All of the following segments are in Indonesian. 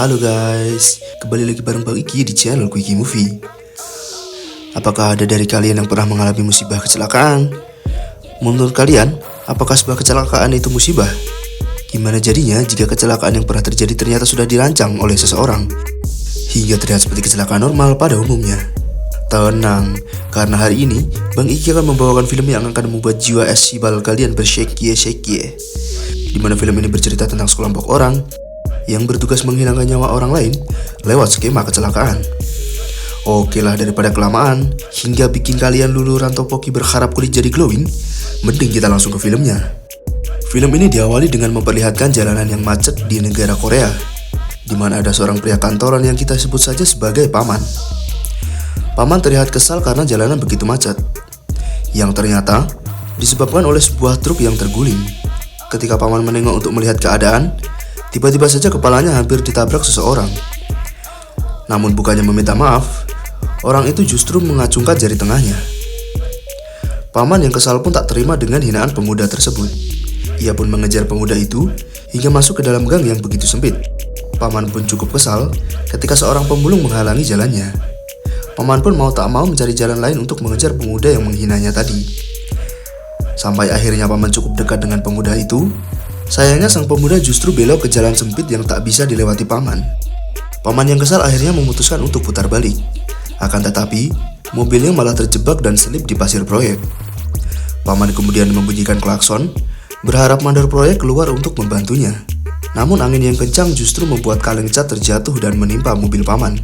Halo guys, kembali lagi bareng Bang Iki di channel Quickie Movie. Apakah ada dari kalian yang pernah mengalami musibah kecelakaan? Menurut kalian, apakah sebuah kecelakaan itu musibah? Gimana jadinya jika kecelakaan yang pernah terjadi ternyata sudah dirancang oleh seseorang hingga terlihat seperti kecelakaan normal pada umumnya? Tenang, karena hari ini Bang Iki akan membawakan film yang akan membuat jiwa esibal kalian bersyekye-syekye. Di mana film ini bercerita tentang sekelompok orang yang bertugas menghilangkan nyawa orang lain lewat skema kecelakaan. Oke lah, daripada kelamaan hingga bikin kalian luluran topoki berharap kulit jadi glowing, mending kita langsung ke filmnya. Film ini diawali dengan memperlihatkan jalanan yang macet di negara Korea, di mana ada seorang pria kantoran yang kita sebut saja sebagai Paman. Paman terlihat kesal karena jalanan begitu macet, yang ternyata disebabkan oleh sebuah truk yang terguling. Ketika Paman menengok untuk melihat keadaan, tiba-tiba saja kepalanya hampir ditabrak seseorang. Namun bukannya meminta maaf, orang itu justru mengacungkan jari tengahnya. Paman yang kesal pun tak terima dengan hinaan pemuda tersebut. Ia pun mengejar pemuda itu hingga masuk ke dalam gang yang begitu sempit. Paman pun cukup kesal ketika seorang pemulung menghalangi jalannya. Paman pun mau tak mau mencari jalan lain untuk mengejar pemuda yang menghinanya tadi. Sampai akhirnya Paman cukup dekat dengan pemuda itu. Sayangnya sang pemuda justru belok ke jalan sempit yang tak bisa dilewati Paman. Paman yang kesal akhirnya memutuskan untuk putar balik. Akan tetapi, mobilnya malah terjebak dan selip di pasir proyek. Paman kemudian membunyikan klakson, berharap mandor proyek keluar untuk membantunya. Namun angin yang kencang justru membuat kaleng cat terjatuh dan menimpa mobil Paman.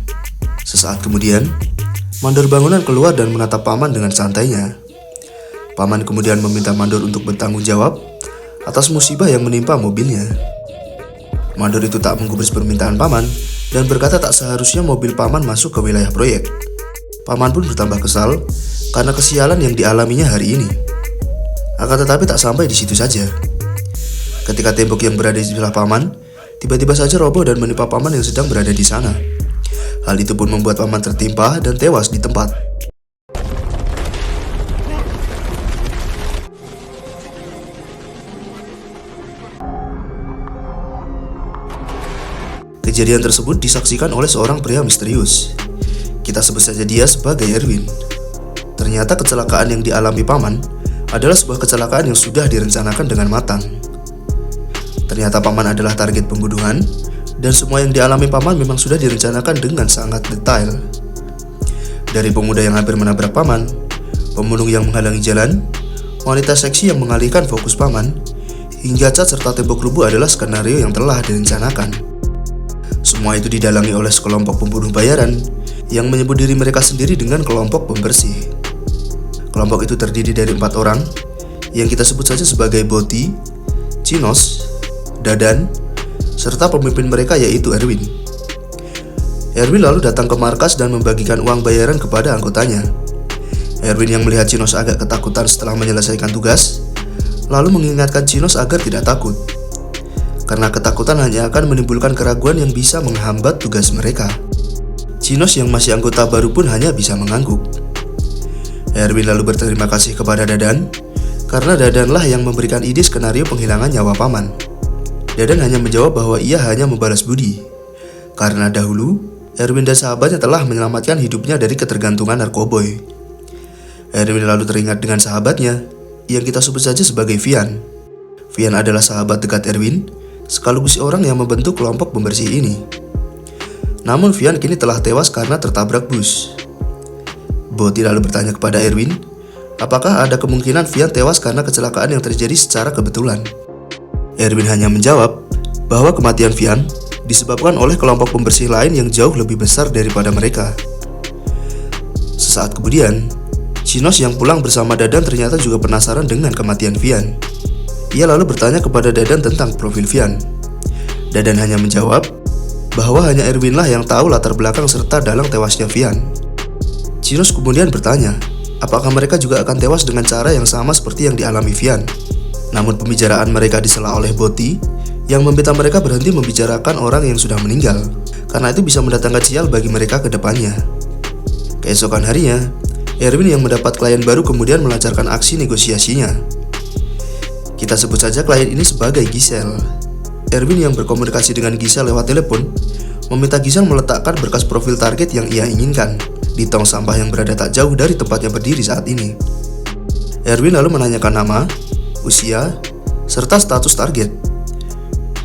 Sesaat kemudian, mandor bangunan keluar dan menatap Paman dengan santainya. Paman kemudian meminta mandor untuk bertanggung jawab atas musibah yang menimpa mobilnya. Mandor itu tak menggubris permintaan Paman dan berkata tak seharusnya mobil Paman masuk ke wilayah proyek. Paman pun bertambah kesal karena kesialan yang dialaminya hari ini. Akan tetapi tak sampai di situ saja. Ketika tembok yang berada di sebelah Paman tiba-tiba saja roboh dan menimpa Paman yang sedang berada di sana. Hal itu pun membuat Paman tertimpa dan tewas di tempat. Kejadian tersebut disaksikan oleh seorang pria misterius. Kita sebut saja dia sebagai Erwin. Ternyata kecelakaan yang dialami Paman adalah sebuah kecelakaan yang sudah direncanakan dengan matang. Ternyata Paman adalah target pembunuhan, dan semua yang dialami Paman memang sudah direncanakan dengan sangat detail. Dari pemuda yang hampir menabrak Paman, pembunuh yang menghalangi jalan, wanita seksi yang mengalihkan fokus Paman, hingga cat serta tembok rubuh adalah skenario yang telah direncanakan. Semua itu didalangi oleh sekelompok pembunuh bayaran yang menyebut diri mereka sendiri dengan kelompok pembersih. Kelompok itu terdiri dari 4 orang yang kita sebut saja sebagai Boti, Chinos, Dadan, serta pemimpin mereka yaitu Erwin. Erwin lalu datang ke markas dan membagikan uang bayaran kepada anggotanya. Erwin yang melihat Chinos agak ketakutan setelah menyelesaikan tugas, lalu mengingatkan Chinos agar tidak takut, karena ketakutan hanya akan menimbulkan keraguan yang bisa menghambat tugas mereka. Chinos yang masih anggota baru pun hanya bisa mengangguk. Erwin lalu berterima kasih kepada Dadan, karena Dadanlah yang memberikan ide skenario penghilangan nyawa Paman. Dadan hanya menjawab bahwa ia hanya membalas budi, karena dahulu Erwin dan sahabatnya telah menyelamatkan hidupnya dari ketergantungan narkoboy. Erwin lalu teringat dengan sahabatnya, yang kita sebut saja sebagai Vian. Vian adalah sahabat dekat Erwin, sekaligus orang yang membentuk kelompok pembersih ini. Namun Vian kini telah tewas karena tertabrak bus. Boti lalu bertanya kepada Erwin, apakah ada kemungkinan Vian tewas karena kecelakaan yang terjadi secara kebetulan. Erwin hanya menjawab bahwa kematian Vian disebabkan oleh kelompok pembersih lain yang jauh lebih besar daripada mereka. Sesaat kemudian, Chinos yang pulang bersama Dadan ternyata juga penasaran dengan kematian Vian. Ia lalu bertanya kepada Dadan tentang profil Vian. Dadan hanya menjawab bahwa hanya Erwinlah yang tahu latar belakang serta dalang tewasnya Vian. Chinos kemudian bertanya, apakah mereka juga akan tewas dengan cara yang sama seperti yang dialami Vian. Namun pembicaraan mereka disela oleh Boti yang meminta mereka berhenti membicarakan orang yang sudah meninggal, karena itu bisa mendatangkan sial bagi mereka ke depannya. Keesokan harinya, Erwin yang mendapat klien baru kemudian melancarkan aksi negosiasinya. Kita sebut saja klien ini sebagai Giselle. Erwin yang berkomunikasi dengan Giselle lewat telepon meminta Giselle meletakkan berkas profil target yang ia inginkan di tong sampah yang berada tak jauh dari tempatnya berdiri saat ini. Erwin lalu menanyakan nama, usia, serta status target,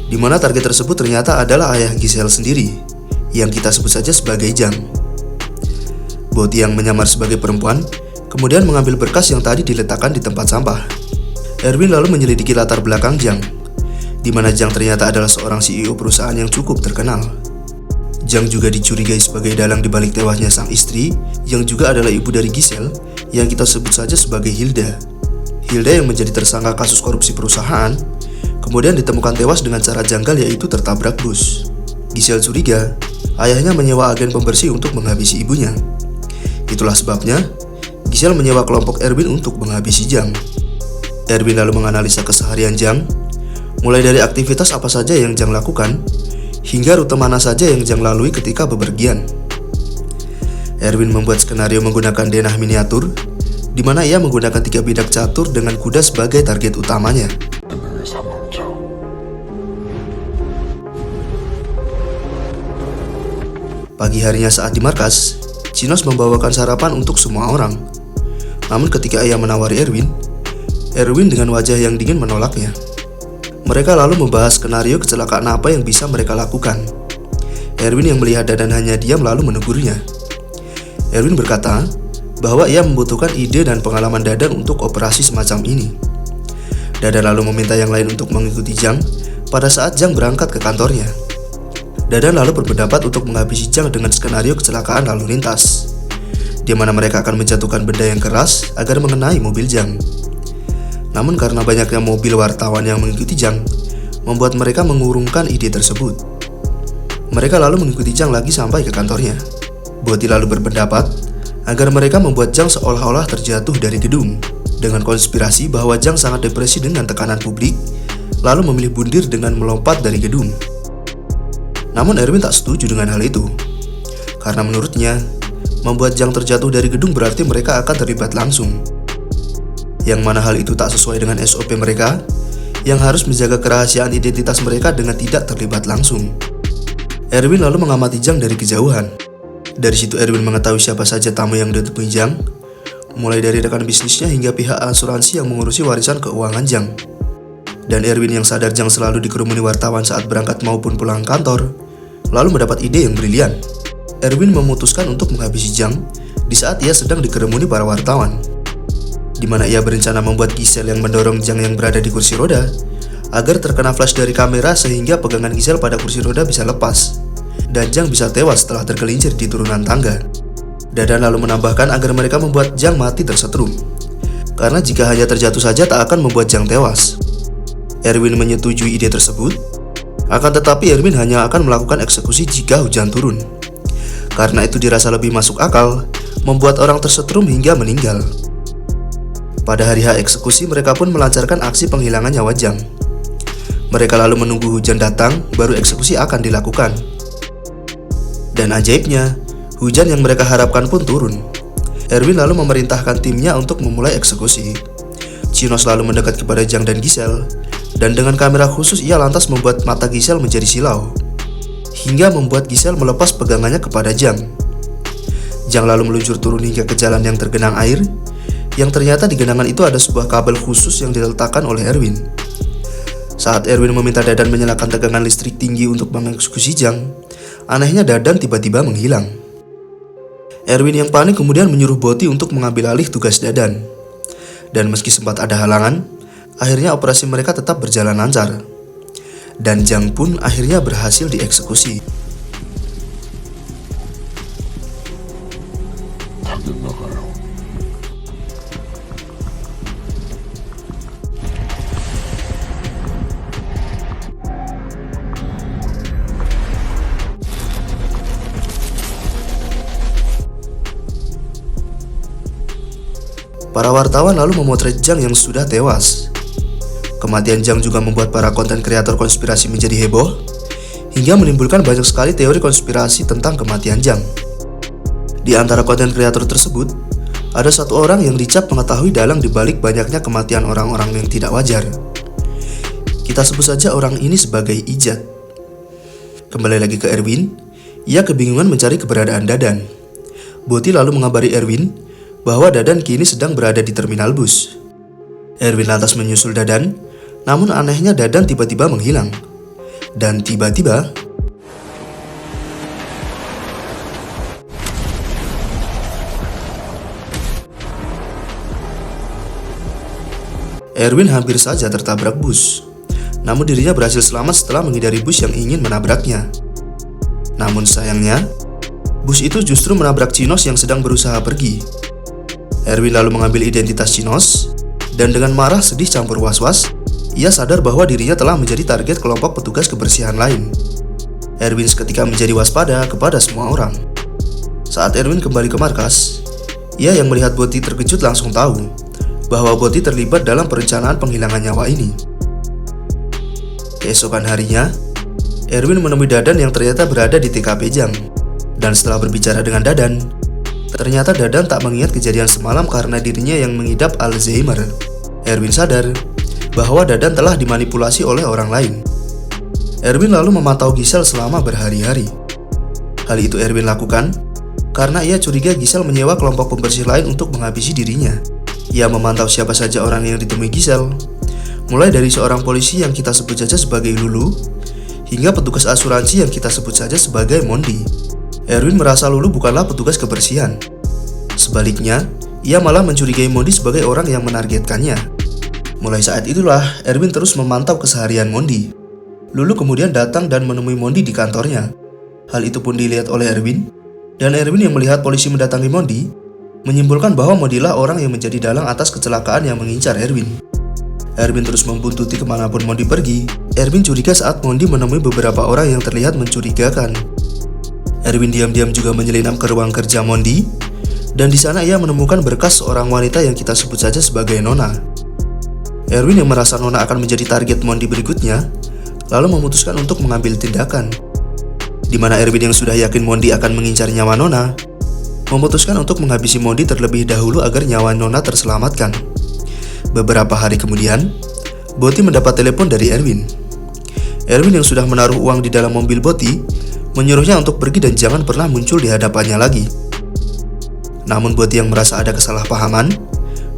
di mana target tersebut ternyata adalah ayah Giselle sendiri, yang kita sebut saja sebagai Jang. Boti yang menyamar sebagai perempuan kemudian mengambil berkas yang tadi diletakkan di tempat sampah. Erwin lalu menyelidiki latar belakang Jang, di mana Jang ternyata adalah seorang CEO perusahaan yang cukup terkenal. Jang juga dicurigai sebagai dalang di balik tewasnya sang istri, yang juga adalah ibu dari Giselle, yang kita sebut saja sebagai Hilda. Hilda yang menjadi tersangka kasus korupsi perusahaan, kemudian ditemukan tewas dengan cara janggal, yaitu tertabrak bus. Giselle curiga ayahnya menyewa agen pembersih untuk menghabisi ibunya. Itulah sebabnya Giselle menyewa kelompok Erwin untuk menghabisi Jang. Erwin lalu menganalisa keseharian Jang, mulai dari aktivitas apa saja yang Jang lakukan, hingga rute mana saja yang Jang lalui ketika bepergian. Erwin membuat skenario menggunakan denah miniatur, di mana ia menggunakan 3 bidak catur dengan kuda sebagai target utamanya. Pagi harinya saat di markas, Chinos membawakan sarapan untuk semua orang. Namun ketika ia menawari Erwin dengan wajah yang dingin menolaknya. Mereka lalu membahas skenario kecelakaan apa yang bisa mereka lakukan. Erwin yang melihat Dadan hanya diam lalu menegurnya. Erwin berkata bahwa ia membutuhkan ide dan pengalaman Dadan untuk operasi semacam ini. Dadan lalu meminta yang lain untuk mengikuti Jang pada saat Jang berangkat ke kantornya. Dadan lalu berpendapat untuk menghabisi Jang dengan skenario kecelakaan lalu lintas, di mana mereka akan menjatuhkan benda yang keras agar mengenai mobil Jang. Namun karena banyaknya mobil wartawan yang mengikuti Jang, membuat mereka mengurungkan ide tersebut. Mereka lalu mengikuti Jang lagi sampai ke kantornya. Boti lalu berpendapat agar mereka membuat Jang seolah-olah terjatuh dari gedung, dengan konspirasi bahwa Jang sangat depresi dengan tekanan publik, lalu memilih bundir dengan melompat dari gedung. Namun Erwin tak setuju dengan hal itu, karena menurutnya, membuat Jang terjatuh dari gedung berarti mereka akan terlibat langsung. Yang mana hal itu tak sesuai dengan SOP mereka, yang harus menjaga kerahasiaan identitas mereka dengan tidak terlibat langsung. Erwin lalu mengamati Jang dari kejauhan. Dari situ Erwin mengetahui siapa saja tamu yang ditemui Jang, mulai dari rekan bisnisnya hingga pihak asuransi yang mengurusi warisan keuangan Jang. Dan Erwin yang sadar Jang selalu dikerumuni wartawan saat berangkat maupun pulang kantor, lalu mendapat ide yang brilian. Erwin memutuskan untuk menghabisi Jang di saat ia sedang dikerumuni para wartawan, di mana ia berencana membuat Giselle yang mendorong Jang yang berada di kursi roda agar terkena flash dari kamera sehingga pegangan Giselle pada kursi roda bisa lepas dan Jang bisa tewas setelah tergelincir di turunan tangga. Dadan lalu menambahkan agar mereka membuat Jang mati tersetrum, karena jika hanya terjatuh saja tak akan membuat Jang tewas. Erwin menyetujui ide tersebut, akan tetapi Erwin hanya akan melakukan eksekusi jika hujan turun, karena itu dirasa lebih masuk akal membuat orang tersetrum hingga meninggal. Pada hari H eksekusi, mereka pun melancarkan aksi penghilangan nyawa Jang. Mereka lalu menunggu hujan datang, baru eksekusi akan dilakukan. Dan ajaibnya, hujan yang mereka harapkan pun turun. Erwin lalu memerintahkan timnya untuk memulai eksekusi. Chinos lalu mendekat kepada Jang dan Giselle, dan dengan kamera khusus ia lantas membuat mata Giselle menjadi silau, hingga membuat Giselle melepas pegangannya kepada Jang. Jang lalu meluncur turun hingga ke jalan yang tergenang air, yang ternyata di genangan itu ada sebuah kabel khusus yang diletakkan oleh Erwin. Saat Erwin meminta Dadan menyalakan tegangan listrik tinggi untuk mengeksekusi Jang, anehnya Dadan tiba-tiba menghilang. Erwin yang panik kemudian menyuruh Boti untuk mengambil alih tugas Dadan. Dan meski sempat ada halangan, akhirnya operasi mereka tetap berjalan lancar. Dan Jang pun akhirnya berhasil dieksekusi. Para wartawan lalu memotret Jang yang sudah tewas. Kematian Jang juga membuat para konten kreator konspirasi menjadi heboh, hingga menimbulkan banyak sekali teori konspirasi tentang kematian Jang. Di antara konten kreator tersebut, ada satu orang yang dicap mengetahui dalang dibalik banyaknya kematian orang-orang yang tidak wajar. Kita sebut saja orang ini sebagai Ijat. Kembali lagi ke Erwin, Ia kebingungan mencari keberadaan Dadan. Botti lalu mengabari Erwin bahwa Dadan kini sedang berada di terminal bus. Erwin lantas menyusul Dadan, namun anehnya Dadan tiba-tiba menghilang. Dan tiba-tiba Erwin hampir saja tertabrak bus. Namun dirinya berhasil selamat setelah menghindari bus yang ingin menabraknya. Namun sayangnya, bus itu justru menabrak Chinos yang sedang berusaha pergi. Erwin lalu mengambil identitas Chinos, dan dengan marah, sedih campur was-was, ia sadar bahwa dirinya telah menjadi target kelompok petugas kebersihan lain. Erwin seketika menjadi waspada kepada semua orang. Saat Erwin kembali ke markas, ia yang melihat Botti terkejut langsung tahu bahwa Botti terlibat dalam perencanaan penghilangan nyawa ini. Keesokan harinya, Erwin menemui Dadan yang ternyata berada di TKP Jang. Dan setelah berbicara dengan Dadan, ternyata Dadan tak mengingat kejadian semalam karena dirinya yang mengidap Alzheimer. Erwin sadar bahwa Dadan telah dimanipulasi oleh orang lain. Erwin lalu memantau Gisel selama berhari-hari. Hal itu Erwin lakukan karena ia curiga Gisel menyewa kelompok pembersih lain untuk menghabisi dirinya. Ia memantau siapa saja orang yang ditemui Gisel, mulai dari seorang polisi yang kita sebut saja sebagai Lulu, hingga petugas asuransi yang kita sebut saja sebagai Mondi. Erwin merasa Lulu bukanlah petugas kebersihan. Sebaliknya, ia malah mencurigai Mondi sebagai orang yang menargetkannya. Mulai saat itulah, Erwin terus memantau keseharian Mondi. Lulu kemudian datang dan menemui Mondi di kantornya. Hal itu pun dilihat oleh Erwin, dan Erwin yang melihat polisi mendatangi Mondi, menyimpulkan bahwa Mondi lah orang yang menjadi dalang atas kecelakaan yang mengincar Erwin. Erwin terus membuntuti kemanapun Mondi pergi. Erwin curiga saat Mondi menemui beberapa orang yang terlihat mencurigakan. Erwin diam-diam juga menyelinap ke ruang kerja Mondi, dan di sana ia menemukan berkas seorang wanita yang kita sebut saja sebagai Nona. Erwin yang merasa Nona akan menjadi target Mondi berikutnya, lalu memutuskan untuk mengambil tindakan. Di mana Erwin yang sudah yakin Mondi akan mengincar nyawa Nona, memutuskan untuk menghabisi Mondi terlebih dahulu agar nyawa Nona terselamatkan. Beberapa hari kemudian, Botti mendapat telepon dari Erwin. Erwin yang sudah menaruh uang di dalam mobil Botti menyuruhnya untuk pergi dan jangan pernah muncul di hadapannya lagi. Namun Botti yang merasa ada kesalahpahaman,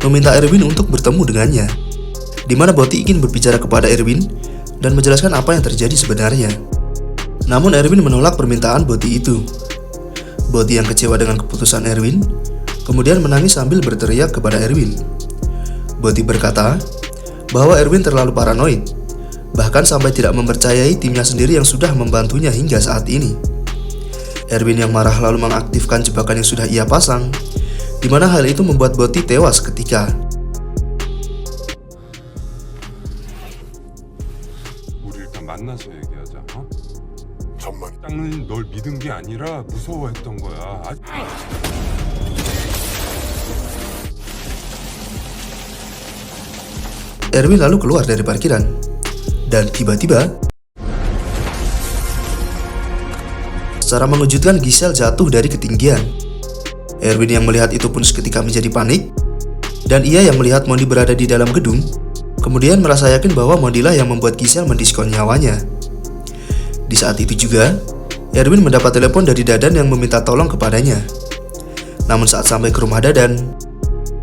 meminta Erwin untuk bertemu dengannya, di mana Botti ingin berbicara kepada Erwin dan menjelaskan apa yang terjadi sebenarnya. Namun Erwin menolak permintaan Botti itu. Botti yang kecewa dengan keputusan Erwin, kemudian menangis sambil berteriak kepada Erwin. Botti berkata bahwa Erwin terlalu paranoid, bahkan sampai tidak mempercayai timnya sendiri yang sudah membantunya hingga saat ini. Erwin yang marah lalu mengaktifkan jebakan yang sudah ia pasang, di mana hal itu membuat Botti tewas seketika. 우리 일단 만나서 얘기하자. 정말 땅은 널 믿은 게 아니라 무서워했던 거야. Erwin lalu keluar dari parkiran, dan tiba-tiba secara mengejutkan Gisel jatuh dari ketinggian. Erwin yang melihat itu pun seketika menjadi panik, dan ia yang melihat Mondi berada di dalam gedung, kemudian merasa yakin bahwa Mondi lah yang membuat Gisel mendiskon nyawanya. Di saat itu juga, Erwin mendapat telepon dari Dadan yang meminta tolong kepadanya. Namun saat sampai ke rumah Dadan,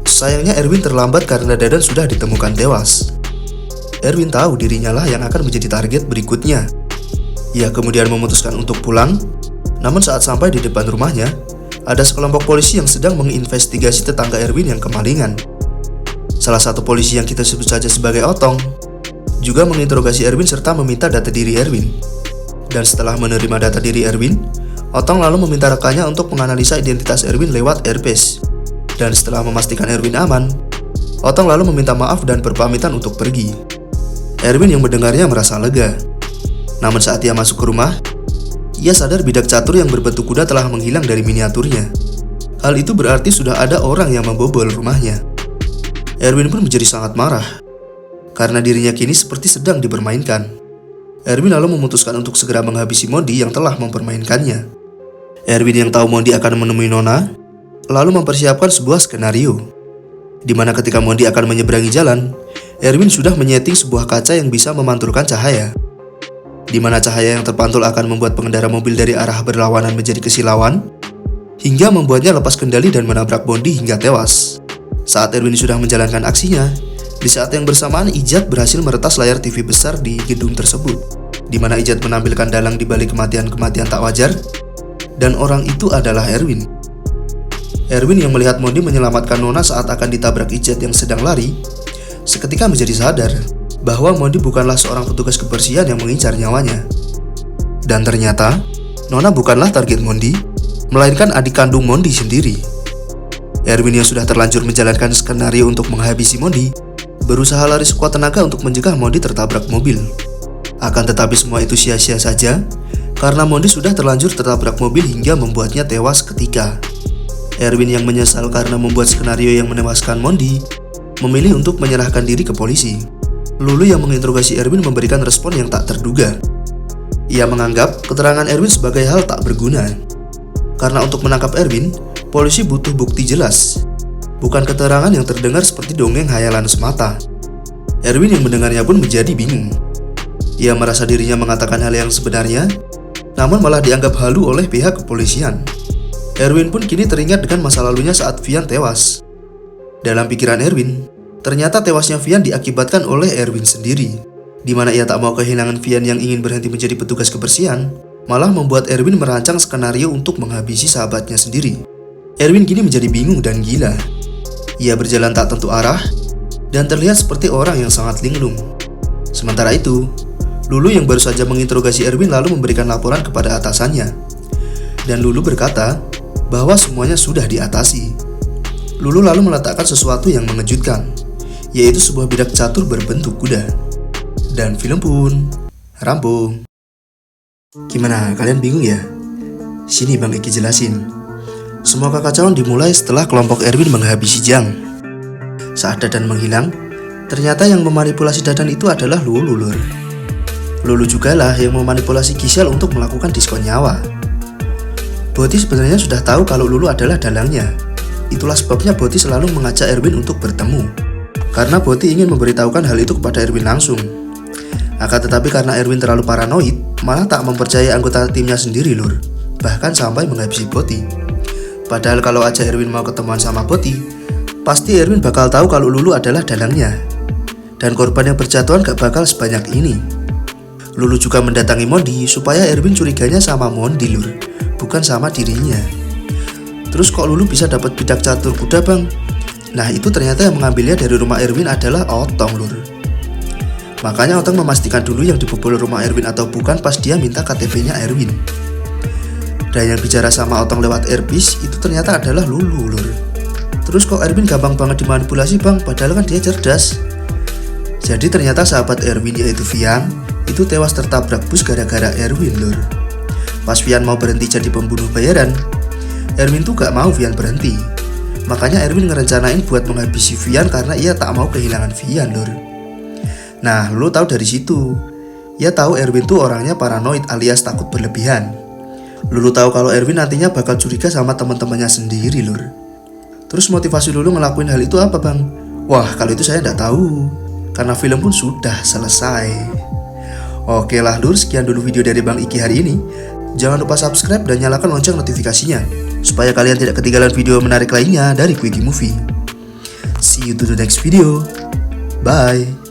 sayangnya Erwin terlambat karena Dadan sudah ditemukan tewas. Erwin tahu dirinya lah yang akan menjadi target berikutnya. Ia kemudian memutuskan untuk pulang, namun saat sampai di depan rumahnya, ada sekelompok polisi yang sedang menginvestigasi tetangga Erwin yang kemalingan. Salah satu polisi yang kita sebut saja sebagai Otong juga menginterogasi Erwin serta meminta data diri Erwin. Dan setelah menerima data diri Erwin, Otong lalu meminta rekannya untuk menganalisa identitas Erwin lewat AirPace. Dan setelah memastikan Erwin aman, Otong lalu meminta maaf dan berpamitan untuk pergi. Erwin yang mendengarnya merasa lega. Namun saat ia masuk ke rumah, ia sadar bidak catur yang berbentuk kuda telah menghilang dari miniaturnya. Hal itu berarti sudah ada orang yang membobol rumahnya. Erwin pun menjadi sangat marah, karena dirinya kini seperti sedang dipermainkan. Erwin lalu memutuskan untuk segera menghabisi Mondi yang telah mempermainkannya. Erwin yang tahu Mondi akan menemui Nona, lalu mempersiapkan sebuah skenario, di mana ketika Mondi akan menyeberangi jalan, Erwin sudah menyeting sebuah kaca yang bisa memantulkan cahaya. di mana cahaya yang terpantul akan membuat pengendara mobil dari arah berlawanan menjadi kesilauan, hingga membuatnya lepas kendali dan menabrak Mondi hingga tewas. Saat Erwin sudah menjalankan aksinya, di saat yang bersamaan Ijat berhasil meretas layar TV besar di gedung tersebut, di mana Ijat menampilkan dalang di balik kematian-kematian tak wajar, dan orang itu adalah Erwin. Erwin yang melihat Mondi menyelamatkan Nona saat akan ditabrak Ijat yang sedang lari, seketika menjadi sadar bahwa Mondi bukanlah seorang petugas kebersihan yang mengincar nyawanya. Dan ternyata, Nona bukanlah target Mondi, melainkan adik kandung Mondi sendiri. Erwin yang sudah terlanjur menjalankan skenario untuk menghabisi Mondi, berusaha lari sekuat tenaga untuk mencegah Mondi tertabrak mobil. Akan tetapi semua itu sia-sia saja, karena Mondi sudah terlanjur tertabrak mobil hingga membuatnya tewas seketika. Erwin yang menyesal karena membuat skenario yang menewaskan Mondi, memilih untuk menyerahkan diri ke polisi. Lulu yang menginterogasi Erwin memberikan respon yang tak terduga. Ia menganggap keterangan Erwin sebagai hal tak berguna. Karena untuk menangkap Erwin, polisi butuh bukti jelas, bukan keterangan yang terdengar seperti dongeng hayalan semata. Erwin yang mendengarnya pun menjadi bingung. Ia merasa dirinya mengatakan hal yang sebenarnya, namun malah dianggap halu oleh pihak kepolisian. Erwin pun kini teringat dengan masa lalunya saat Vian tewas. Dalam pikiran Erwin, ternyata tewasnya Vian diakibatkan oleh Erwin sendiri, di mana ia tak mau kehilangan Vian yang ingin berhenti menjadi petugas kebersihan, malah membuat Erwin merancang skenario untuk menghabisi sahabatnya sendiri. Erwin kini menjadi bingung dan gila. Ia berjalan tak tentu arah dan terlihat seperti orang yang sangat linglung. Sementara itu, Lulu yang baru saja menginterogasi Erwin lalu memberikan laporan kepada atasannya. Dan Lulu berkata bahwa semuanya sudah diatasi. Lulu lalu meletakkan sesuatu yang mengejutkan, yaitu sebuah bidak catur berbentuk kuda. Dan film pun rampung. Gimana, kalian bingung ya? Sini Bang Iki jelasin. Semua kekacauan dimulai setelah kelompok Erwin menghabisi Jang. Saat Dadan menghilang, ternyata yang memanipulasi Dadan itu adalah Lulu, Lur. Lulu jugalah yang memanipulasi Gisel untuk melakukan diskon nyawa. Boti sebenarnya sudah tahu kalau Lulu adalah dalangnya. Itulah sebabnya Boti selalu mengajak Erwin untuk bertemu, karena Boti ingin memberitahukan hal itu kepada Erwin langsung. Akan tetapi karena Erwin terlalu paranoid, malah tak mempercayai anggota timnya sendiri, Lur. Bahkan sampai menghabisi Boti. Padahal kalau aja Erwin mau ketemuan sama Boti, pasti Erwin bakal tahu kalau Lulu adalah dalangnya. Dan korban yang berjatuhan gak bakal sebanyak ini. Lulu juga mendatangi Mondi supaya Erwin curiganya sama Mondi, Lur, bukan sama dirinya. Terus kok Lulu bisa dapat bidak catur kuda, Bang? Nah, itu ternyata yang mengambilnya dari rumah Erwin adalah Otong, Lur. Makanya Otong memastikan dulu yang dibobol rumah Erwin atau bukan pas dia minta KTP-nya Erwin. Dan yang bicara sama Otong lewat earpiece itu ternyata adalah Lulu, Lur. Terus kok Erwin gampang banget dimanipulasi, Bang? Padahal kan dia cerdas. Jadi ternyata sahabat Erwin yaitu Vian itu tewas tertabrak bus gara-gara Erwin, Lur. Pas Vian mau berhenti jadi pembunuh bayaran, Erwin tuh gak mau Vian berhenti. Makanya Erwin ngerencanain buat menghabisi Vian karena ia tak mau kehilangan Vian, Lur. Nah, lu tahu dari situ. Ia tahu Erwin tuh orangnya paranoid alias takut berlebihan. Lulu tahu kalau Erwin nantinya bakal curiga sama teman-temannya sendiri, Lur. Terus motivasi Lulu ngelakuin hal itu apa, Bang? Wah, kalau itu saya nggak tahu, karena film pun sudah selesai. Oke lah, Lur, sekian dulu video dari Bang Iki hari ini. Jangan lupa subscribe dan nyalakan lonceng notifikasinya, supaya kalian tidak ketinggalan video menarik lainnya dari Quickie Movie. See you to the next video. Bye.